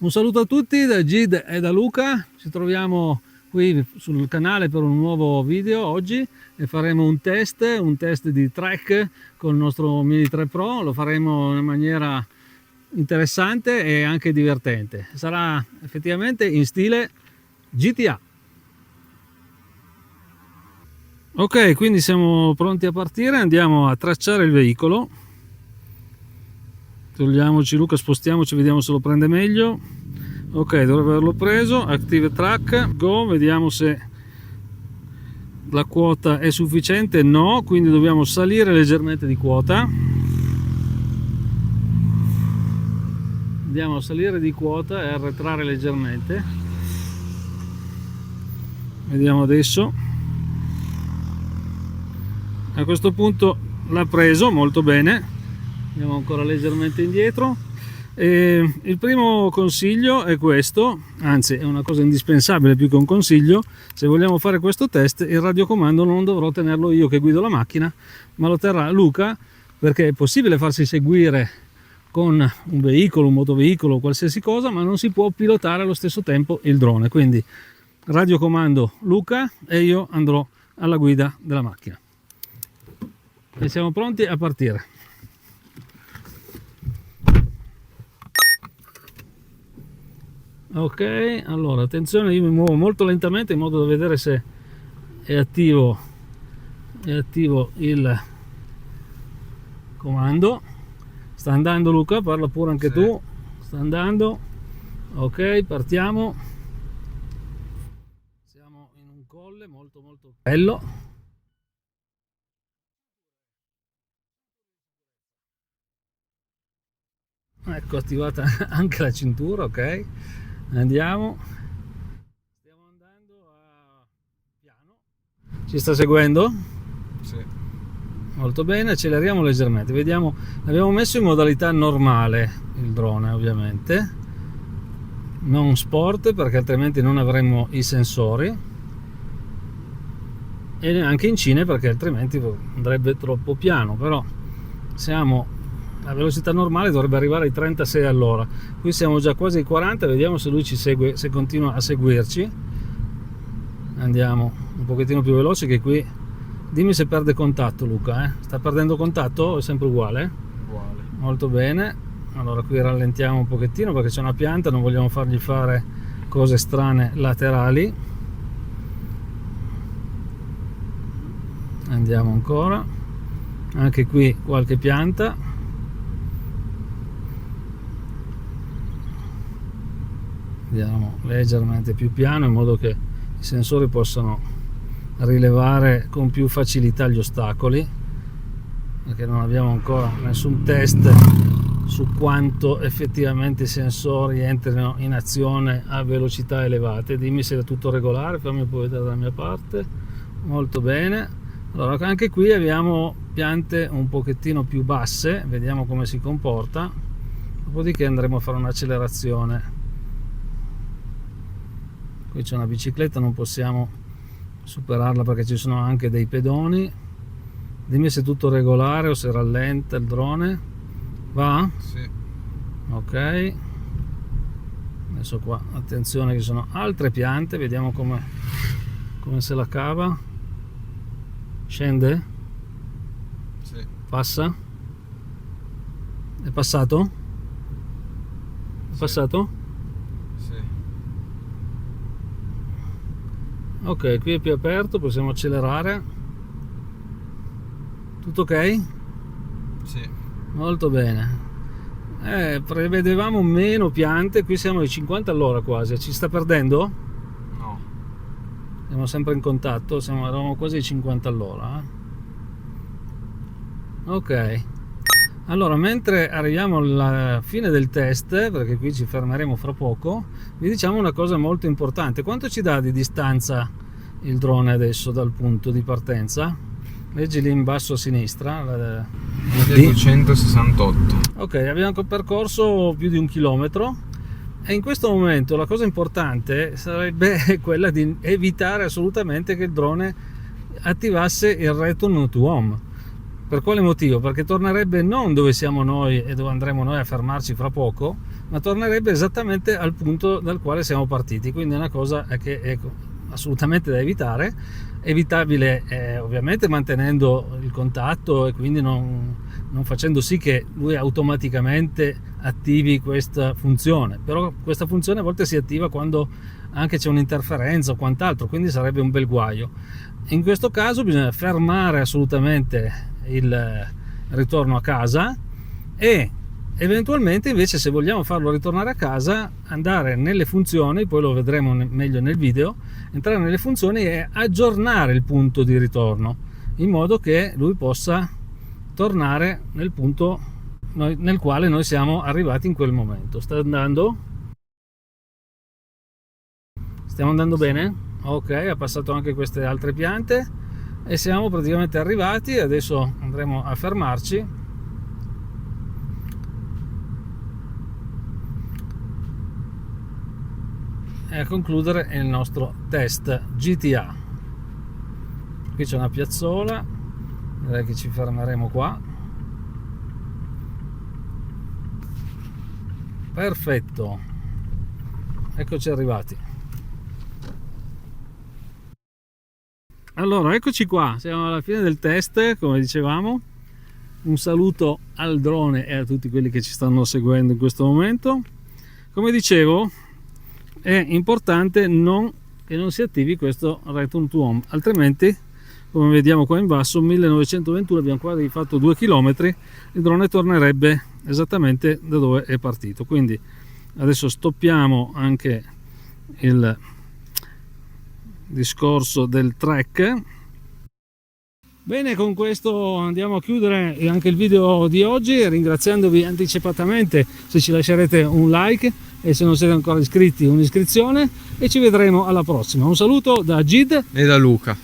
Un saluto a tutti da Gid e da Luca, ci troviamo qui sul canale per un nuovo video oggi e faremo un test di track con il nostro Mini 3 Pro. Lo faremo in maniera interessante e anche divertente, sarà effettivamente in stile GTA. Ok, quindi siamo pronti a partire, andiamo a tracciare il veicolo. Togliamoci Luca, spostiamoci, vediamo se lo prende meglio. Ok, dovrebbe averlo preso. Active track, go, vediamo se la quota è sufficiente. No, quindi dobbiamo salire leggermente di quota. Andiamo a salire di quota e arretrare leggermente. Vediamo adesso. A questo punto l'ha preso molto bene. Andiamo ancora leggermente indietro. E il primo consiglio è questo, anzi è una cosa indispensabile più che un consiglio. Se vogliamo fare questo test, il radiocomando non dovrò tenerlo io che guido la macchina, ma lo terrà Luca, perché è possibile farsi seguire con un veicolo, un motoveicolo, qualsiasi cosa, ma non si può pilotare allo stesso tempo il drone. Quindi radiocomando Luca e io andrò alla guida della macchina. E siamo pronti a partire. Ok, allora attenzione, io mi muovo molto lentamente in modo da vedere se è attivo il comando. Sta andando Luca, parla pure anche sì. Tu, sta andando. Ok, partiamo. Siamo in un colle molto bello. Ecco, attivata anche la cintura, ok. Andiamo, stiamo andando a piano. Ci sta seguendo? Sì. Molto bene, acceleriamo leggermente. Vediamo, l'abbiamo messo in modalità normale il drone, ovviamente, non sport, perché altrimenti non avremmo i sensori, e neanche in cine, perché altrimenti andrebbe troppo piano. Però siamo a velocità normale, dovrebbe arrivare ai 36 all'ora. Qui siamo già quasi ai 40, vediamo se lui ci segue, se continua a seguirci. Andiamo un pochettino più veloce, che qui dimmi se perde contatto Luca, sta perdendo contatto o è sempre uguale? Uguale. Molto bene. Allora qui rallentiamo un pochettino perché c'è una pianta, non vogliamo fargli fare cose strane laterali. Andiamo ancora, anche qui qualche pianta. Andiamo leggermente più piano in modo che i sensori possano rilevare con più facilità gli ostacoli, perché non abbiamo ancora nessun test su quanto effettivamente i sensori entrino in azione a velocità elevate. Dimmi se è tutto regolare, fammi un po' vedere dalla mia parte. Molto bene. Allora anche qui abbiamo piante un pochettino più basse, vediamo come si comporta, dopodiché andremo a fare un'accelerazione. Qui c'è una bicicletta, non possiamo superarla perché ci sono anche dei pedoni. Dimmi se è tutto regolare o se rallenta il drone. Va? Sì. Ok. Adesso qua, attenzione che ci sono altre piante, vediamo come se la cava. Scende? Sì. Passa? È passato? È passato? Ok, qui è più aperto, possiamo accelerare. Tutto ok? Sì. Molto bene. Prevedevamo meno piante, qui siamo ai 50 all'ora quasi. Ci sta perdendo? No. Siamo sempre in contatto, eravamo quasi ai 50 all'ora. Ok. Allora, mentre arriviamo alla fine del test, perché qui ci fermeremo fra poco, vi diciamo una cosa molto importante. Quanto ci dà di distanza il drone adesso dal punto di partenza? Leggi lì in basso a sinistra. 1268. Ok, abbiamo percorso più di 1 chilometro e in questo momento la cosa importante sarebbe quella di evitare assolutamente che il drone attivasse il Return to Home. Per quale motivo? Perché tornerebbe non dove siamo noi e dove andremo noi a fermarci fra poco, ma tornerebbe esattamente al punto dal quale siamo partiti, quindi è una cosa che è assolutamente da evitare. Evitabile ovviamente mantenendo il contatto e quindi non facendo sì che lui automaticamente attivi questa funzione, però questa funzione a volte si attiva quando anche c'è un'interferenza o quant'altro, quindi sarebbe un bel guaio. In questo caso bisogna fermare assolutamente il ritorno a casa e eventualmente invece, se vogliamo farlo ritornare a casa, andare nelle funzioni, poi lo vedremo meglio nel video, entrare nelle funzioni e aggiornare il punto di ritorno in modo che lui possa tornare nel punto nel quale noi siamo arrivati in quel momento. Sta andando? Stiamo andando bene? Ok, ha passato anche queste altre piante e siamo praticamente arrivati. Adesso andremo a fermarci e a concludere il nostro test GTA. Qui c'è una piazzola, direi che ci fermeremo qua. Perfetto, eccoci arrivati. Allora, eccoci qua, siamo alla fine del test, come dicevamo. Un saluto al drone e a tutti quelli che ci stanno seguendo in questo momento. Come dicevo, è importante che non si attivi questo Return to Home, altrimenti, come vediamo qua in basso, 1921, abbiamo quasi fatto 2 km, il drone tornerebbe esattamente da dove è partito. Quindi adesso stoppiamo anche il discorso del track. Bene, con questo andiamo a chiudere anche il video di oggi, ringraziandovi anticipatamente se ci lascerete un like e se non siete ancora iscritti un'iscrizione, e ci vedremo alla prossima. Un saluto da Gid e da Luca.